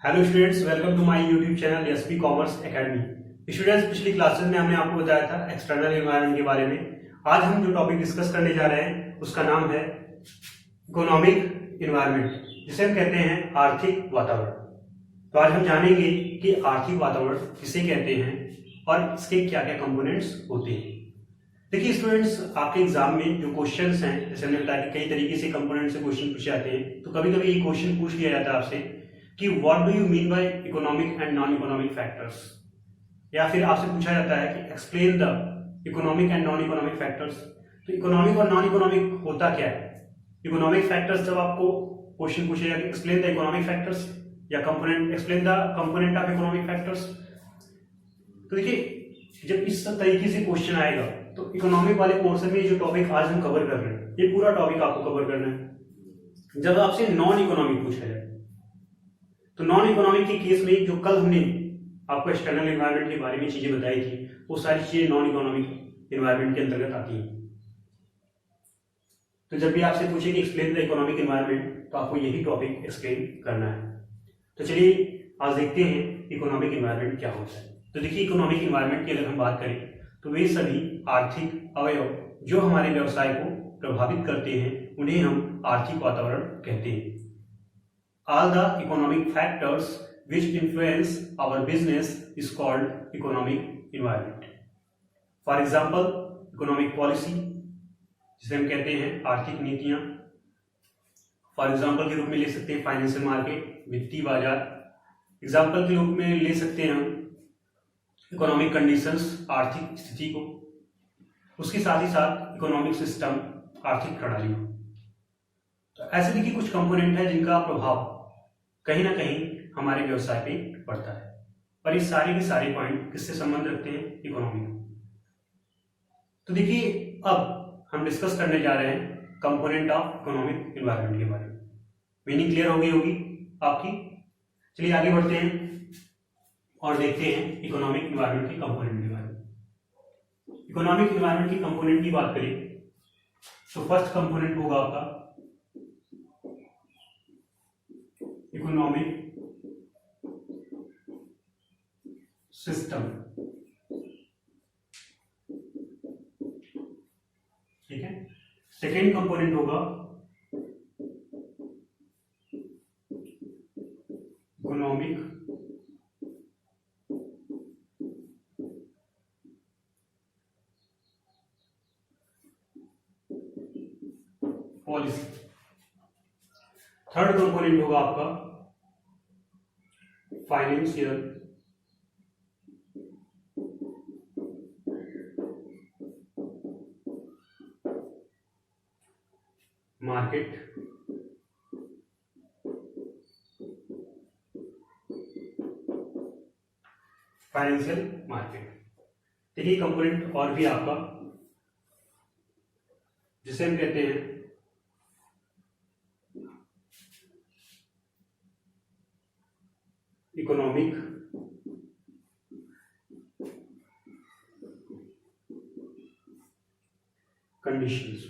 Hello students, welcome to my YouTube channel SP commerce academy. Students, पिछली classes में हमने आपको बताया था एक्सटर्नल एनवायरनमेंट के बारे में। आज हम जो टॉपिक डिस्कस करने जा रहे हैं उसका नाम है इकोनॉमिक एनवायरनमेंट, जिसे हम कहते हैं आर्थिक वातावरण। तो आज हम जानेंगे कि आर्थिक वातावरण किसे कहते हैं और इसके क्या क्या कंपोनेंट्स होते हैं। देखिए स्टूडेंट्स, आपके एग्जाम में जो क्वेश्चंस हैं, जैसे हमने बताया कि कई तरीके से कंपोनेंट से क्वेश्चन पूछे जाते हैं, तो कभी कभी ये क्वेश्चन पूछ लिया जाता है आपसे कि what do you mean by economic and non economic factors, या फिर आपसे पूछा जाता है कि explain the economic and non economic factors. तो इकोनॉमिक और नॉन इकोनॉमिक होता क्या है? इकोनॉमिक फैक्टर्स जब आपको क्वेश्चन पूछेगा कि एक्सप्लेन द इकोनॉमिक फैक्टर्स या component explain the component of economic factors, तो देखिए जब इस तरीके से क्वेश्चन आएगा तो इकोनॉमिक वाले पोर्शन में जो टॉपिक आज हम कवर कर रहे हैं, ये पूरा टॉपिक आपको कवर करना है। जब आपसे नॉन इकोनॉमिक पूछा जाए तो नॉन इकोनॉमिक के केस में जो कल हमने आपको एक्सटर्नल एनवायरनमेंट के बारे में चीजें बताई थी, वो सारी चीजें नॉन इकोनॉमिक एनवायरनमेंट के अंतर्गत आती हैं। तो जब भी आपसे पूछे कि एक्सप्लेन द इकोनॉमिक एनवायरनमेंट, तो आपको यही टॉपिक एक्सप्लेन करना है। तो चलिए आज देखते हैं इकोनॉमिक एनवायरनमेंट क्या होता है। तो देखिए, इकोनॉमिक एनवायरनमेंट की अगर हम बात करें तो वे सभी आर्थिक अवयव जो हमारे व्यवसाय को प्रभावित करते हैं, उन्हें हम आर्थिक वातावरण कहते हैं। All the economic factors which influence our business is called economic environment. For example, economic policy, जिसे हम कहते हैं आर्थिक नीतियां। फॉर एग्जाम्पल के रूप में ले सकते हैं फाइनेंशियल मार्केट, वित्तीय बाजार। एग्जाम्पल के रूप में ले सकते हैं हम इकोनॉमिक कंडीशंस, आर्थिक स्थिति को। उसके साथ ही साथ इकोनॉमिक सिस्टम, आर्थिक प्रणाली। तो ऐसे देखिए कुछ कंपोनेंट है जिनका प्रभाव कहीं ना कहीं हमारे व्यवसाय पे पड़ता है, और ये सारे के सारे पॉइंट किससे संबंध रखते हैं? इकोनॉमी। तो देखिए अब हम डिस्कस करने जा रहे हैं कंपोनेंट ऑफ इकोनॉमिक एनवायरनमेंट के बारे में। मीनिंग क्लियर हो गई होगी आपकी। चलिए आगे बढ़ते हैं और देखते हैं इकोनॉमिक एनवायरनमेंट के कंपोनेंट के बारे में। इकोनॉमिक एनवायरनमेंट की कंपोनेंट की बात करें तो फर्स्ट कंपोनेंट होगा आपका इकोनॉमिक सिस्टम। ठीक है। सेकेंड कंपोनेंट होगा इकोनॉमिक पॉलिसी। थर्ड कंपोनेंट होगा आपका फाइनेंशियल मार्केट। Financial market. देखिए कंपोनेंट और भी आपका जिसे हम कहते हैं इकोनॉमिक कंडीशंस।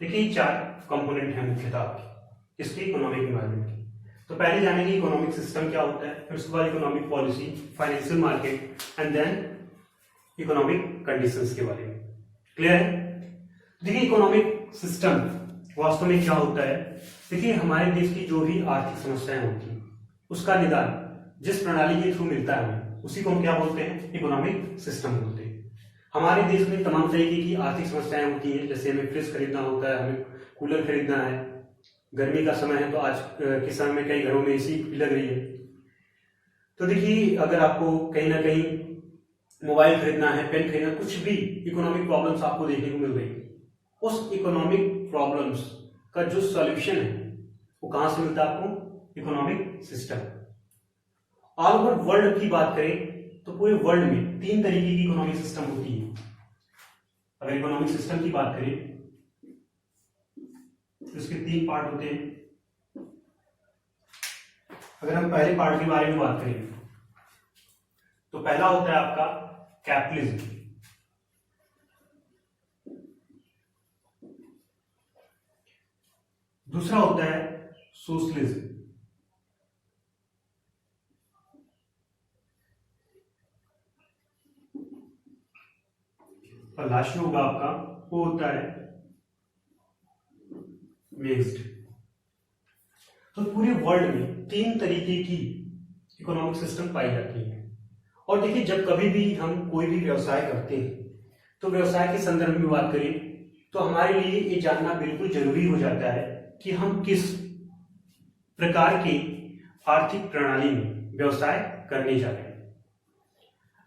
देखिए चार कंपोनेंट हैं मुख्यतः आपकी इसके इकोनॉमिक एनवायरनमेंट की। तो पहले जानेंगे इकोनॉमिक सिस्टम क्या होता है, फिर उसके बाद economic policy, financial market and then economic conditions के बारे में। क्लियर है? देखिए इकोनॉमिक सिस्टम वास्तव में क्या होता है। देखिए हमारे देश की जो भी आर्थिक समस्याएं होती हैं, उसका निदान जिस प्रणाली के थ्रू मिलता है हमें, उसी को हम क्या बोलते हैं? इकोनॉमिक सिस्टम बोलते हैं। हमारे देश में तमाम तरीके की आर्थिक समस्याएं होती हैं, जैसे हमें फ्रिज खरीदना होता है, हमें कूलर खरीदना है, गर्मी का समय है तो आज के समय में कई घरों में एसी भी लग रही है। तो देखिए अगर आपको कहीं ना कहीं मोबाइल खरीदना है, पेन खरीदना, कुछ भी इकोनॉमिक प्रॉब्लम्स आपको देखने को मिल रही है, उस इकोनॉमिक प्रॉब्लम्स का जो सॉल्यूशन है वो कहां से मिलता है आपको? Economic system. All over world की बात करें तो पूरे वर्ल्ड में तीन तरीके की इकोनॉमिक सिस्टम होती है। अगर इकोनॉमिक सिस्टम की बात करें तो इसके तीन पार्ट होते हैं। अगर हम पहले पार्ट के बारे में बात करें तो पहला होता है आपका कैपिटलिज्म। दूसरा होता है सोशलिज्म, और लास्ट में होगा आपका वो होता है मिक्स्ड। तो पूरे वर्ल्ड में 3 तरीके की इकोनॉमिक सिस्टम पाई जाती है। और देखिए, जब कभी भी हम कोई भी व्यवसाय करते हैं तो व्यवसाय के संदर्भ में बात करें तो हमारे लिए ये जानना बिल्कुल जरूरी हो जाता है कि हम किस प्रकार की आर्थिक प्रणाली में व्यवसाय करने जा रहे हैं।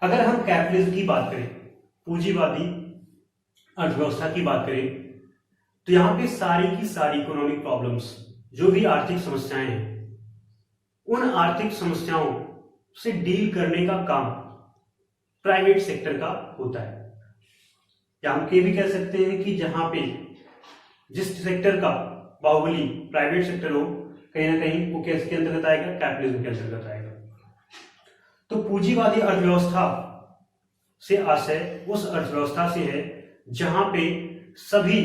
अगर हम कैपिटलिज्म की बात करें, पूंजीवादी अर्थव्यवस्था की बात करें, तो यहां पे सारी की सारी इकोनॉमिक प्रॉब्लम्स, जो भी आर्थिक समस्याएं हैं, उन आर्थिक समस्याओं से डील करने का काम प्राइवेट सेक्टर का होता है। या हम ये भी कह सकते हैं कि जहां पे जिस सेक्टर का बाहुबली प्राइवेट सेक्टर हो, कहीं ना कहीं वो किसके अंतर्गत आएगा? कैपिटलिज्म के अंतर्गत आएगा। तो पूंजीवादी अर्थव्यवस्था से आशय उस अर्थव्यवस्था से है जहां पे सभी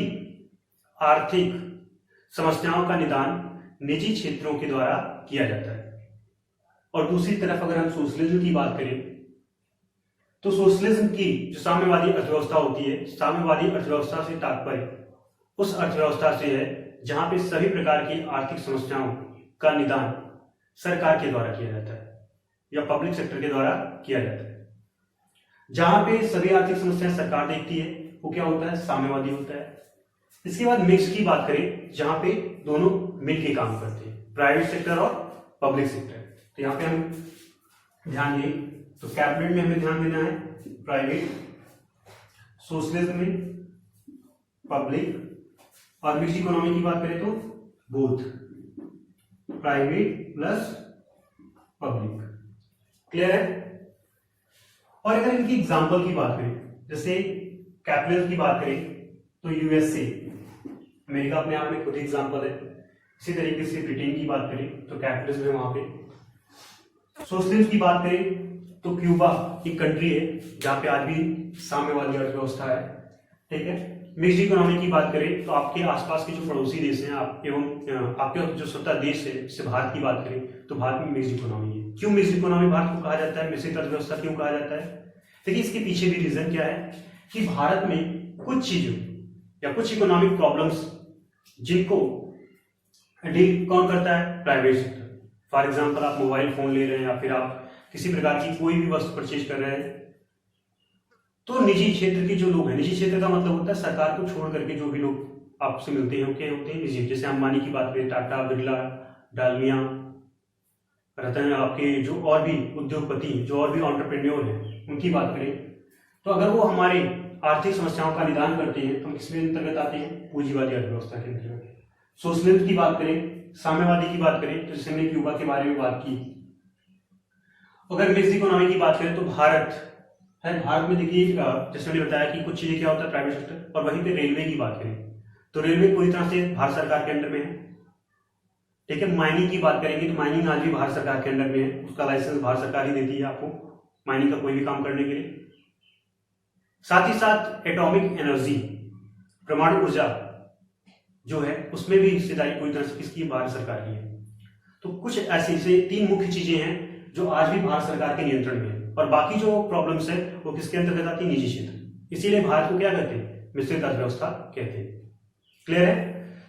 आर्थिक समस्याओं का निदान निजी क्षेत्रों के द्वारा किया जाता है। और दूसरी तरफ अगर हम सोशलिज्म की बात करें तो सोशलिज्म की जो साम्यवादी अर्थव्यवस्था होती है, साम्यवादी अर्थव्यवस्था से तात्पर्य उस अर्थव्यवस्था से है जहां पे सभी प्रकार की आर्थिक समस्याओं का निदान सरकार के द्वारा किया जाता है या पब्लिक सेक्टर के द्वारा किया जाता है। जहां पे सभी आर्थिक समस्याएं सरकार देखती है वो क्या होता है? साम्यवादी होता है। इसके बाद मिक्स की बात करें, जहां पे दोनों मिलकर काम करते हैं, प्राइवेट सेक्टर और पब्लिक सेक्टर। तो यहाँ पे हम ध्यान दें तो कैपिटल में हमें ध्यान देना है प्राइवेट, सोशलिज्म में पब्लिक, और मिक्स्ड इकोनॉमी की बात करें तो both private plus public. Clear है? और अगर इनकी एग्जांपल की बात करें, जैसे कैपिटल की बात करें तो यूएसए, अमेरिका अपने आप में खुद एग्जांपल है। इसी तरीके से ब्रिटेन की बात करें तो कैपिटलिज्म है वहां पे। सोशलिज्म की बात करें तो क्यूबा एक कंट्री है जहां पे आज भी साम्यवादी अर्थव्यवस्था है। ठीक है। मिक्स्ड इकोनॉमी की बात करें तो आपके आसपास के जो पड़ोसी देश हैं, आप एवं आपके जो स्वतः देश है, जैसे भारत की बात करें तो भारत में मिक्स्ड इकोनॉमी है। क्यों मिक्स्ड इकोनॉमी भारत को कहा जाता है, मिश्रित अर्थव्यवस्था क्यों कहा जाता है? देखिए, इसके पीछे भी रीजन क्या है कि भारत में कुछ चीजों या कुछ इकोनॉमिक प्रॉब्लम्स जिनको डील कौन करता है? Private sector. फॉर एग्जाम्पल, आप मोबाइल फोन ले रहे हैं या फिर आप किसी प्रकार की कोई भी वस्तु परचेज कर रहे हैं, तो निजी क्षेत्र के जो लोग हैं, निजी क्षेत्र का मतलब होता है सरकार को छोड़ करके जो भी लोग आपसे मिलते हैं क्या होते हैं? निजी। जैसे अंबानी की बात करें, टाटा, बिरला, डालमिया, रतन, आपके जो और भी उद्योगपति, जो और भी एंटरप्रेन्योर हैं, उनकी बात करें तो अगर वो हमारे आर्थिक समस्याओं का निदान करते हैं तो हम किसमें अंतर्गत आते हैं? पूंजीवादी अर्थव्यवस्था के अंतर्गत। सोशलिज्म की बात करें, साम्यवादी की बात करें तो जैसे हमने क्यूबा के बारे में बात की। अगर मिक्स्ड इकोनॉमी की बात करें तो भारत है। भारत में देखिए, जैसे मैंने बताया कि कुछ चीजें क्या होता है? Private sector. और वहीं पे रेलवे की बात करें तो रेलवे पूरी तरह से भारत सरकार के अंडर में है। ठीक है। माइनिंग की बात करेंगे तो माइनिंग आज भी भारत सरकार के अंडर में है, उसका लाइसेंस भारत सरकार ही देती है आपको माइनिंग का कोई भी काम करने के लिए। साथ ही साथ एटॉमिक एनर्जी, परमाणु ऊर्जा जो है, उसमें भी हिस्सेदारी पूरी तरह से किसकी? भारत सरकार की है। तो कुछ ऐसे 3 मुख्य चीजें हैं जो आज भी भारत सरकार के नियंत्रण में है, और बाकी जो प्रॉब्लम्स है वो किसके अंतर्गत आती है? निजी क्षेत्र। इसीलिए भारत को क्या कहते हैं? मिश्रित अर्थव्यवस्था कहते हैं। क्लियर है?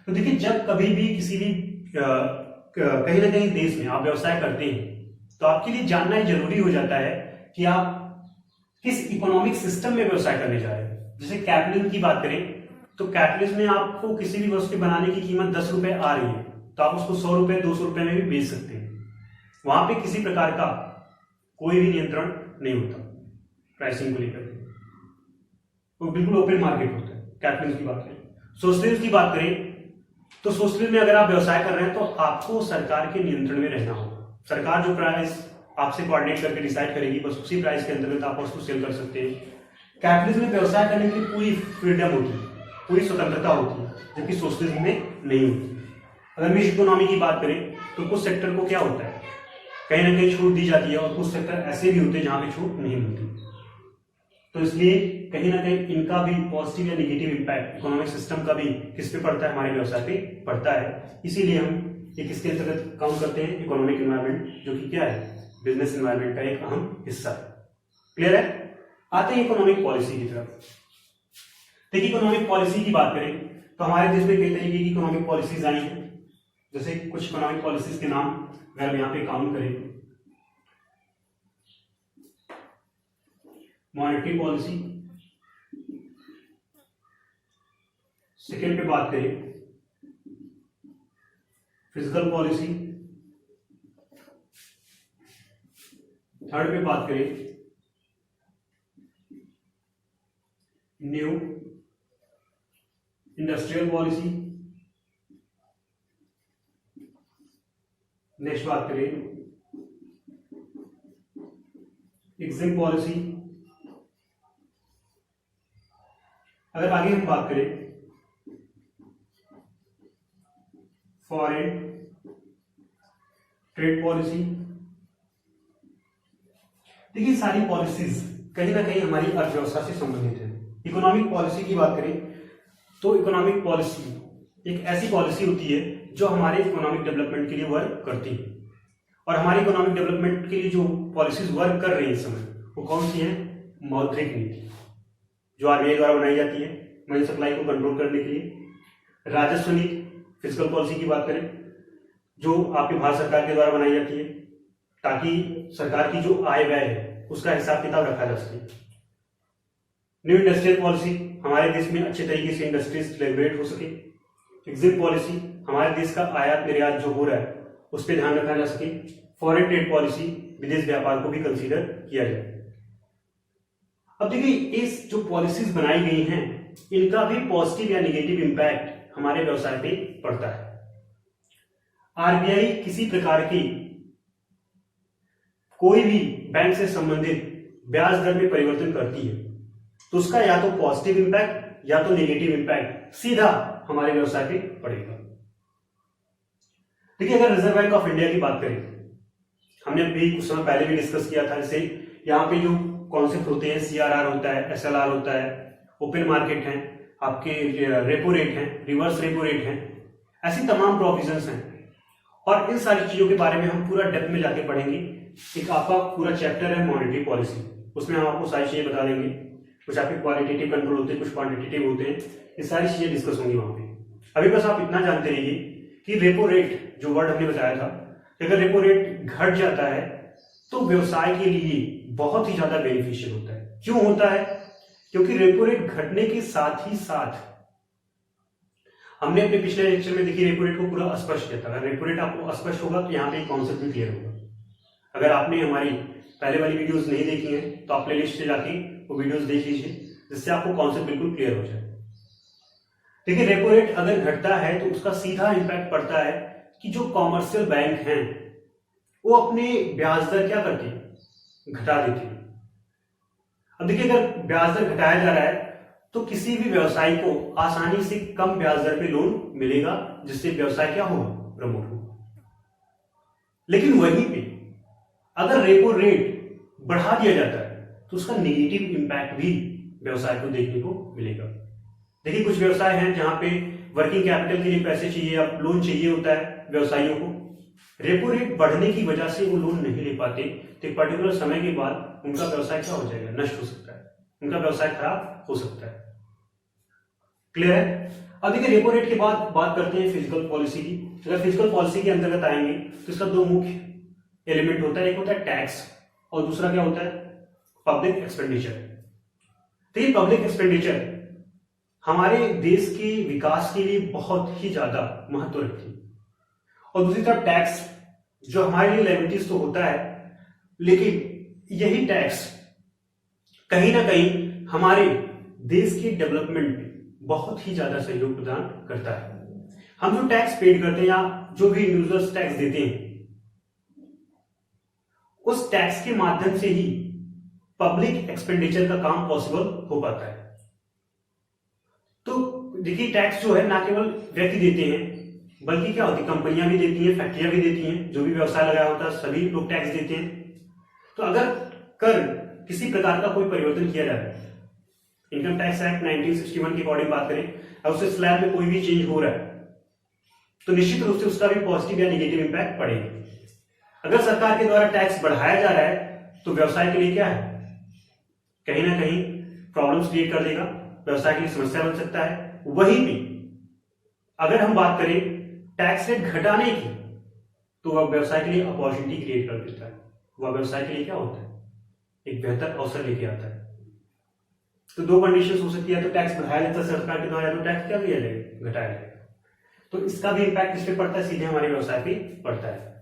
तो देखिए, जब कभी भी किसी भी कहीं ना कहीं देश में आप व्यवसाय करते हैं तो आपके लिए जानना ही जरूरी हो जाता है कि आप किस इकोनॉमिक सिस्टम में व्यवसाय करने जा रहे हैं। जैसे कैपिटलिज्म की बात करें तो कैपिटलिज्म में आपको किसी भी वस्तु बनाने की कीमत 10 रुपए आ रही है तो आप उसको 100 रुपए 200 रुपए में भी बेच सकते हैं। वहां पे किसी प्रकार का कोई भी नियंत्रण नहीं होता प्राइसिंग को लेकर, वो बिल्कुल ओपन मार्केट होता है। कैपिटलिज्म की बात करें। सोशलिज्म की बात करें तो सोशलिज्म में अगर आप व्यवसाय कर रहे हैं तो आपको सरकार के नियंत्रण में रहना होगा। सरकार जो प्राइस आपसे कोऑर्डिनेट करके डिसाइड करेगी, बस उसी प्राइस के अंतर्गत आप उसको सेल कर सकते हैं। कैपिटलिज्म में व्यवसाय करने की पूरी फ्रीडम होती है, पूरी स्वतंत्रता होती है, जबकि सोशलिज्म में नहीं होती। अगर मिक्स्ड इकोनॉमी की बात करें तो कुछ सेक्टर को क्या होता है? कहीं ना कहीं छूट दी जाती है, और कुछ सेक्टर ऐसे भी होते हैं जहां पे छूट नहीं मिलती। तो इसलिए कहीं ना कहीं इनका भी पॉजिटिव या नेगेटिव इम्पैक्ट इकोनॉमिक सिस्टम का भी किस पे पड़ता है, हमारे व्यवसाय पे पड़ता है। इसीलिए हम एक इसके अंतर्गत काउंट करते हैं इकोनॉमिक एनवायरनमेंट, जो कि क्या है, बिजनेस एनवायरनमेंट का एक अहम हिस्सा है। क्लियर है? आते हैं इकोनॉमिक पॉलिसी की तरफ। देखिए इकोनॉमिक पॉलिसी की बात करें तो हमारे देश में कई तरीके की इकोनॉमिक पॉलिसीज आई हैं। जैसे कुछ इकोनॉमिक पॉलिसीज के नाम अगर हम यहाँ पे काउंट करें, मॉनेटरी पॉलिसी, सेकेंड पे बात करें फिजिकल पॉलिसी, थर्ड पे बात करें न्यू इंडस्ट्रियल पॉलिसी, नेक्स्ट बात करें एग्जिम पॉलिसी। अगर आगे हम बात करें फॉरेन ट्रेड पॉलिसी, देखिए सारी पॉलिसीज कहीं ना कहीं हमारी अर्थव्यवस्था से संबंधित है। इकोनॉमिक पॉलिसी की बात करें तो इकोनॉमिक पॉलिसी एक ऐसी पॉलिसी होती है जो हमारे इकोनॉमिक डेवलपमेंट के लिए वर्क करती है। और हमारे इकोनॉमिक डेवलपमेंट के लिए जो पॉलिसीज वर्क कर रही है इस समय, वो कौन सी है? मौद्रिक नीति, जो आरबीआई द्वारा बनाई जाती है मनी सप्लाई को कंट्रोल करने के लिए। राजस्व नीति, फिजिकल पॉलिसी की बात करें, जो आपकी भारत सरकार के द्वारा बनाई जाती है ताकि सरकार की जो आय व्यय है उसका हिसाब किताब रखा जा सके। न्यू इंडस्ट्रियल पॉलिसी, हमारे देश में अच्छे तरीके से इंडस्ट्रीज रेगुलेट हो सके। एग्जिम पॉलिसी, हमारे देश का आयात निर्यात जो हो रहा है उस पर ध्यान रखा जा सके। फॉरेन ट्रेड पॉलिसी, विदेश व्यापार को भी कंसीडर किया जाए। अब देखिए इस जो पॉलिसीज बनाई गई हैं इनका भी पॉजिटिव या नेगेटिव इंपैक्ट हमारे व्यवसाय पे पड़ता है। आरबीआई किसी प्रकार की कोई भी बैंक से संबंधित ब्याज दर में परिवर्तन करती है तो उसका या तो पॉजिटिव इंपैक्ट या तो नेगेटिव इंपैक्ट सीधा हमारे व्यवसाय पे पड़ेगा। देखिए अगर रिजर्व बैंक ऑफ इंडिया की बात करें, हमने अभी कुछ समय पहले भी डिस्कस किया था, जैसे यहाँ पे जो कॉन्सेप्ट होते हैं, सीआरआर होता है, एसएलआर होता है, ओपन मार्केट है, आपके रेपो रेट है, रिवर्स रेपो रेट है, ऐसी तमाम प्रोविजंस हैं। और इन सारी चीजों के बारे में हम पूरा डेप्थ में जाके पढ़ेंगे। एक आपका पूरा चैप्टर है मॉनेटरी पॉलिसी, उसमें हम आपको सारी चीजें बता देंगे। कुछ आपके क्वालिटेटिव कंट्रोल होते हैं, कुछ क्वांटिटेटिव होते हैं, ये सारी चीजें डिस्कस होंगी वहां पे। अभी बस आप इतना जानते रहिए कि रेपो रेट जो वर्ड हमने बताया था, अगर रेपो रेट घट जाता है तो व्यवसाय के लिए बहुत ही ज्यादा बेनिफिशियल होता है। क्यों होता है? क्योंकि रेपो रेट घटने के साथ ही साथ हमने अपने पिछले लेक्चर में देखिए रेपो रेट को पूरा स्पष्ट किया था। अगर रेपो रेट आपको अस्पष्ट होगा तो यहाँ पे कॉन्सेप्ट भी क्लियर होगा। अगर आपने हमारी पहले वाली वीडियोस नहीं देखी हैं तो आप प्लेलिस्ट से जाके वो वीडियोस देख लीजिए, जिससे आपको कॉन्सेप्ट बिल्कुल क्लियर हो जाए। देखिए रेपो रेट अगर घटता है तो उसका सीधा इंपैक्ट पड़ता है कि जो कॉमर्शियल बैंक हैं वो अपने ब्याज दर क्या करते हैं? घटा देते हैं। अब देखिए अगर ब्याज दर घटाया जा रहा है तो किसी भी व्यवसायी को आसानी से कम ब्याज दर पे लोन मिलेगा, जिससे व्यवसाय क्या होगा? प्रमोट होगा। लेकिन वहीं पे अगर रेपो रेट बढ़ा दिया जाता है तो उसका नेगेटिव इंपैक्ट भी व्यवसाय को देखने को मिलेगा। देखिए कुछ व्यवसाय हैं जहां पे वर्किंग कैपिटल के लिए पैसे चाहिए या लोन चाहिए होता है व्यवसायियों को, रेपो रेट बढ़ने की वजह से वो लोन नहीं ले पाते, तो एक पर्टिकुलर समय के बाद उनका व्यवसाय क्या हो जाएगा? नष्ट हो सकता है, उनका व्यवसाय खराब हो सकता है। क्लियर है? अब देखिए रेपो रेट के बाद बात करते हैं फिजिकल पॉलिसी की। अगर फिजिकल पॉलिसी के अंतर्गत आएंगे तो इसका दो मुख्य एलिमेंट होता है, एक होता है टैक्स और दूसरा क्या होता है? Public expenditure. तो ये पब्लिक एक्सपेंडिचर हमारे देश के विकास के लिए बहुत ही ज्यादा महत्व रखती है। और दूसरी तरफ टैक्स जो हमारे लिए लायबिलिटीज तो होता है, लेकिन यही टैक्स कहीं ना कहीं हमारे देश के डेवलपमेंट में बहुत ही ज्यादा सहयोग प्रदान करता है। हम जो टैक्स पेड करते हैं या जो भी इंडिविजुअल्स टैक्स देते हैं, उस टैक्स के माध्यम से ही पब्लिक एक्सपेंडिचर का काम पॉसिबल हो पाता है। तो देखिए टैक्स जो है ना केवल व्यक्ति देते हैं, बल्कि क्या होती है? कंपनियां भी देती हैं, फैक्ट्रियां भी देती हैं, जो भी व्यवसाय लगाया होता है सभी लोग टैक्स देते हैं। तो अगर कर किसी प्रकार का कोई परिवर्तन किया जाए इनकम टैक्स एक्ट 1961 के अकॉर्डिंग बात करें, अब उससे स्लैब में कोई भी चेंज हो रहा है तो निश्चित रूप से उसका भी पॉजिटिव या नेगेटिव इंपैक्ट पड़ेगा। अगर सरकार के द्वारा टैक्स बढ़ाया जा रहा है तो व्यवसाय के लिए क्या है, कहीं ना कहीं प्रॉब्लम्स क्रिएट कर देगा, व्यवसाय के लिए समस्या बन सकता है। वहीं भी अगर हम बात करें टैक्स रेट घटाने की तो वह व्यवसाय के लिए अपॉर्चुनिटी क्रिएट कर देता है। वह व्यवसाय के लिए क्या होता है, एक बेहतर अवसर लेके आता है। तो दो कंडीशन हो सकती है, तो टैक्स बढ़ाया जाता है सरकार के द्वारा, तो टैक्स क्या किया जाएगा, घटाया जाएगा। तो इसका भी इंपैक्ट किस पे पड़ता है, सीधे हमारे व्यवसाय पे पड़ता है।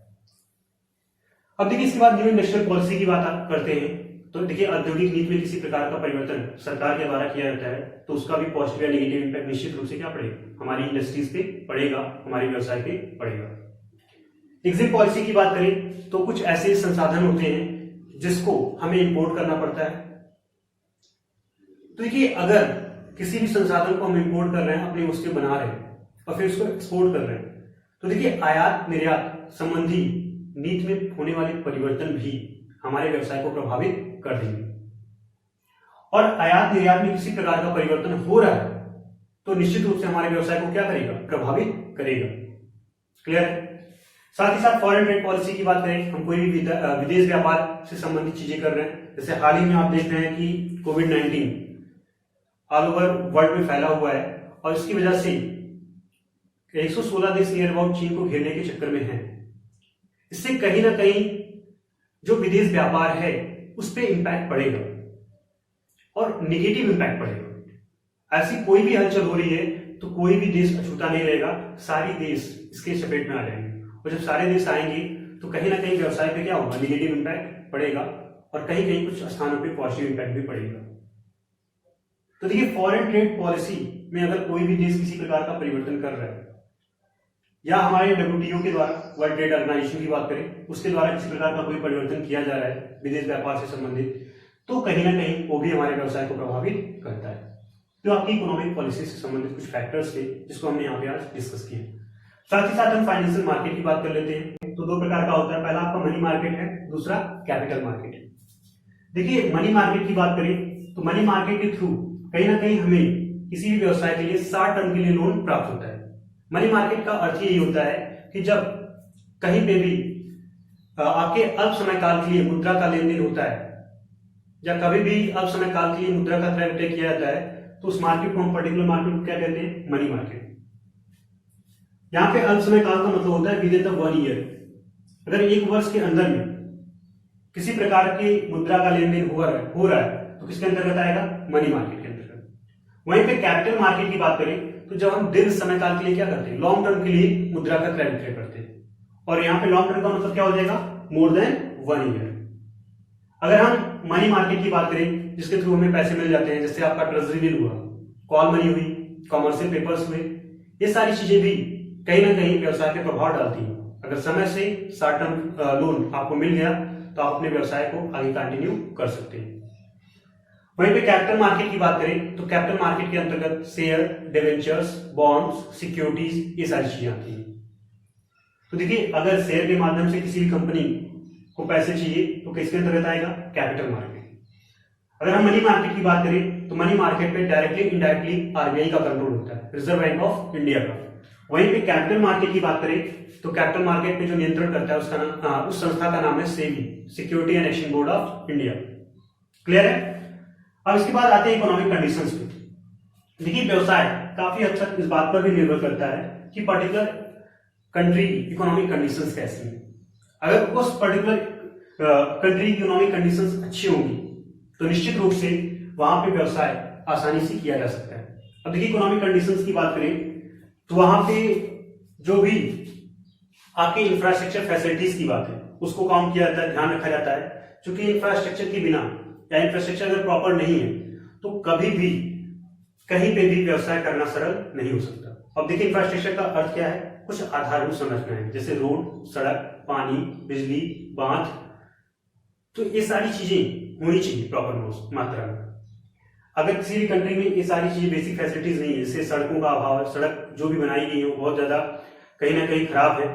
अब देखिए इसके बाद न्यू इंडस्ट्रियल पॉलिसी की बात करते हैं। तो देखिए औद्योगिक नीति में किसी प्रकार का परिवर्तन सरकार के द्वारा किया जाता है तो उसका भी पॉजिटिव या नेगेटिव इंपैक्ट निश्चित रूप से क्या पड़ेगा, हमारी इंडस्ट्रीज पे पड़ेगा, हमारे व्यवसाय पे पड़ेगा। एग्जिट पॉलिसी की बात करें तो कुछ ऐसे संसाधन होते हैं जिसको हमें इंपोर्ट करना पड़ता है। तो देखिए अगर किसी भी संसाधन को हम इंपोर्ट कर रहे हैं, अपनी वस्तु बना रहे हैं और फिर उसको एक्सपोर्ट कर रहे हैं, तो देखिए आयात निर्यात संबंधी नीति में होने वाले परिवर्तन भी हमारे व्यवसाय को प्रभावित कर देंगे। और आयात निर्यात में किसी प्रकार का परिवर्तन हो रहा है तो निश्चित रूप से हमारे व्यवसाय को क्या करेगा, प्रभावित करेगा। क्लियर है। साथ ही साथ फॉरेन ट्रेड पॉलिसी की बात करें, हम कोई भी विदेश व्यापार से संबंधित चीजें कर रहे हैं, जैसे हाल ही में आप देख रहे हैं कि कोविड-19 ऑल ओवर वर्ल्ड में फैला हुआ है और इसकी वजह से 116 देश नियर अबाउट चीन को घेरने के चक्कर में हैं। इससे कहीं ना कहीं जो विदेश व्यापार है उस पर इंपैक्ट पड़ेगा और नेगेटिव इंपैक्ट पड़ेगा। ऐसी कोई भी हलचल हो रही है तो कोई भी देश अछूता नहीं रहेगा, सारी देश इसके चपेट में आ जाएंगे और जब सारे देश आएंगे तो कहीं ना कहीं व्यवसाय पे क्या होगा, नेगेटिव इंपैक्ट पड़ेगा और कहीं कहीं कुछ स्थानों पे पॉजिटिव इंपैक्ट भी पड़ेगा। तो देखिए फॉरेन ट्रेड पॉलिसी में अगर कोई भी देश किसी प्रकार का परिवर्तन कर रहा है या हमारे WTO के द्वारा, वर्ल्ड ट्रेड ऑर्गेनाइजेशन की बात करें, उसके द्वारा किसी प्रकार का कोई परिवर्तन किया जा रहा है विदेश व्यापार से संबंधित, तो कहीं ना कहीं वो भी हमारे व्यवसाय को प्रभावित करता है। तो आपकी इकोनॉमिक पॉलिसी से संबंधित कुछ फैक्टर्स थे जिसको हमने यहाँ पे आज डिस्कस किया। साथ ही साथ हम फाइनेंशियल मार्केट की बात कर लेते हैं। तो दो प्रकार का होता है, पहला आपका मनी मार्केट है, दूसरा कैपिटल मार्केट है। देखिए मनी मार्केट की बात करें तो मनी मार्केट के थ्रू कहीं ना कहीं हमें किसी भी व्यवसाय के लिए शॉर्ट टर्म के लिए लोन प्राप्त होता है। मनी मार्केट का अर्थ यही होता है कि जब कहीं पे भी आपके अल्प समय काल के लिए मुद्रा का लेन देन होता है या कभी भी अल्प समय काल के लिए मुद्रा का क्रय विक्रय किया जाता है तो उस मार्केट को हम पर्टिकुलर मार्केट को क्या कहते हैं, मनी मार्केट। यहाँ पे अल्प समय काल का मतलब होता है विद इन 1 ईयर। अगर एक वर्ष के अंदर में किसी प्रकार की मुद्रा का लेन देन हो रहा है तो किसके अंतर्गत आएगा, मनी मार्केट के अंतर्गत। वहीं पे कैपिटल मार्केट की बात करें तो जब हम दीर्घ समय काल के लिए क्या करते हैं, लॉन्ग टर्म के लिए मुद्रा का क्रय विक्रय करते हैं। और यहाँ पे लॉन्ग टर्म का मतलब क्या हो जाएगा, मोर देन 1 ईयर। अगर हम मनी मार्केट की बात करें जिसके थ्रू हमें पैसे मिल जाते हैं, जैसे आपका ट्रेजरी बिल हुआ, कॉल मनी हुई, कॉमर्शियल पेपर्स हुए, ये सारी चीजें भी कहीं ना कहीं व्यवसाय पे प्रभाव डालती हैं। अगर समय से शॉर्ट टर्म लोन आपको मिल गया तो आप अपने व्यवसाय को आगे कंटिन्यू कर सकते हैं। वहीं पे कैपिटल मार्केट की बात करें तो कैपिटल मार्केट के अंतर्गत शेयर, डिवेंचर्स, बॉन्ड्स, सिक्योरिटीज, ये सारी चीजें आती हैं। तो देखिए अगर शेयर के माध्यम से किसी भी कंपनी को पैसे चाहिए तो किसके अंतर्गत आएगा, कैपिटल मार्केट। अगर हम मनी मार्केट की बात करें तो मनी मार्केट पे डायरेक्टली इनडायरेक्टली RBI का कंट्रोल होता है, रिजर्व बैंक ऑफ इंडिया का। वहीं पे कैपिटल मार्केट की बात करें तो कैपिटल मार्केट पे जो नियंत्रण करता है उसका नाम, उस संस्था का नाम है SEBI, security and exchange board of India. Clear है। अब इसके बाद आते हैं इकोनॉमिक कंडीशंस पे। देखिए व्यवसाय काफी हद तक इस बात पर भी निर्भर करता है कि पर्टिकुलर कंट्री की इकोनॉमिक कंडीशंस कैसी हैं। अगर उस पर्टिकुलर कंट्री की इकोनॉमिक कंडीशंस अच्छी होंगी तो निश्चित रूप से वहां पे व्यवसाय आसानी से किया जा सकता है। अब देखिए इकोनॉमिक कंडीशंस की बात करें तो वहां पे जो भी आपके इंफ्रास्ट्रक्चर फैसिलिटीज की बात है उसको काम किया जाता है, ध्यान रखा जाता है। क्योंकि इंफ्रास्ट्रक्चर के बिना या इंफ्रास्ट्रक्चर अगर प्रॉपर नहीं है तो कभी भी कहीं पे भी व्यवसाय करना सरल नहीं हो सकता। अब देखिए इंफ्रास्ट्रक्चर का अर्थ क्या है, कुछ आधारभूत संरचनाएं जैसे रोड, सड़क, पानी, बिजली, बांध, तो ये सारी चीजें होनी चाहिए प्रॉपर मात्रा में। अगर किसी भी कंट्री में ये सारी चीजें बेसिक फैसिलिटीज नहीं है, जैसे सड़कों का अभाव है, सड़क जो भी बनाई गई है वो बहुत ज्यादा कहीं ना कहीं खराब है,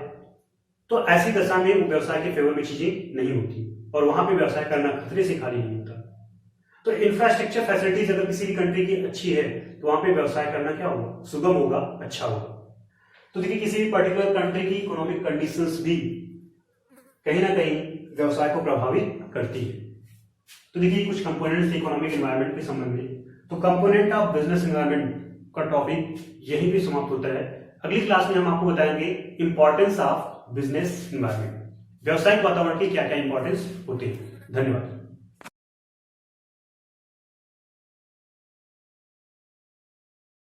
तो ऐसी दशा में वो व्यवसाय के फेवर में चीजें नहीं होती और वहां पे व्यवसाय करना खतरे से खाली नहीं होता। तो इंफ्रास्ट्रक्चर फैसिलिटीज अगर किसी भी कंट्री की अच्छी है तो वहां पे व्यवसाय करना क्या होगा, सुगम होगा, अच्छा होगा। तो देखिए किसी भी पर्टिकुलर कंट्री की इकोनॉमिक कंडीशंस भी कहीं ना कहीं व्यवसाय को प्रभावित करती है। तो देखिए कुछ कंपोनेंट्स इकोनॉमिक एनवायरनमेंट के संबंधित। तो कंपोनेंट ऑफ बिजनेस एनवायरनमेंट का टॉपिक यहीं पे समाप्त होता है। अगली क्लास में हम आपको बताएंगे इंपॉर्टेंस ऑफ बिजनेस एनवायरनमेंट, व्यवसायिक वातावरण की क्या क्या इंपॉर्टेंस होती है। धन्यवाद।